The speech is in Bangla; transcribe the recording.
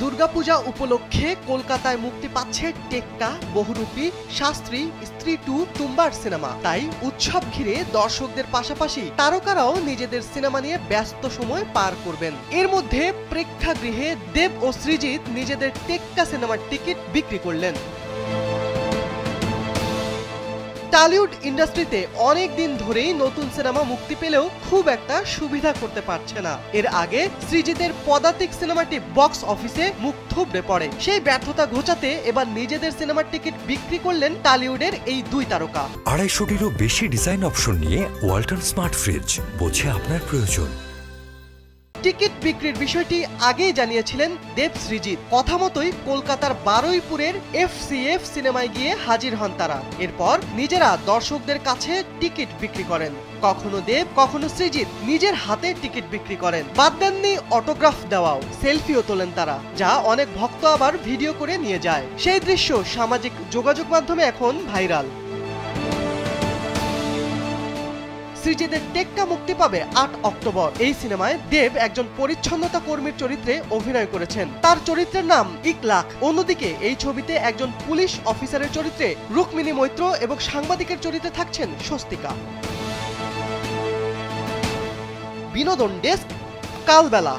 দুর্গাপূজা উপলক্ষে কলকাতায় মুক্তি পাচ্ছে টেক্কা, বহুরূপী, শাস্ত্রী, স্ত্রী 2, তুম্বার সিনেমা। তাই উৎসব ঘিরে দর্শকদের পাশাপাশি তারকারাও নিজেদের সিনেমা নিয়ে ব্যস্ত সময় পার করবেন। এর মধ্যে প্রেক্ষাগৃহে দেব ও সৃজিত নিজেদের টেক্কা সিনেমার টিকিট বিক্রি করলেন। টলিউড ইন্ডাস্ট্রিতে অনেক দিন ধরেই নতুন সিনেমা মুক্তি পেলেও খুব একটা সুবিধা করতে পারছে না। এর আগে সৃজিতের পদাতিক সিনেমাটি বক্স অফিসে মুখ থুবড়ে পড়ে। সেই ব্যর্থতা ঘোচাতে এবার নিজেদের সিনেমার টিকিট বিক্রি করলেন টলিউডের এই দুই তারকা। 250-টিরও বেশি ডিজাইন অপশন নিয়ে ওয়ালটন স্মার্ট ফ্রিজ, বোঝে আপনার প্রয়োজন। টিকিট বিক্রির বিষয়টি আগেই জানিয়েছিলেন দেব সৃজিত। কথা মতোই কলকাতার বারুইপুরের FCF সিনেমায় গিয়ে হাজির হন তারা। এরপর নিজেরা দর্শকদের কাছে টিকিট বিক্রি করেন। কখনো দেব, কখনো সৃজিত নিজের হাতে টিকিট বিক্রি করেন। বাদ দেননি অটোগ্রাফ দেওয়াও, সেলফিও তোলেন তারা, যা অনেক ভক্ত আবার ভিডিও করে নিয়ে যায়। সেই দৃশ্য সামাজিক যোগাযোগ মাধ্যমে এখন ভাইরাল। সৃজিতের টেক্কা মুক্তি পাবে 8 অক্টোবর। এই সিনেমায় দেব একজন পরিচ্ছন্নতা কর্মীর চরিত্রে অভিনয় করেছেন। তার চরিত্রের নাম ইকলাখ। অন্যদিকে এই ছবিতে একজন পুলিশ অফিসারের চরিত্রে রুক্মিণী মৈত্র এবং সাংবাদিকের চরিত্রে থাকছেন স্বস্তিকা। বিনোদন ডেস্ক, কালবেলা।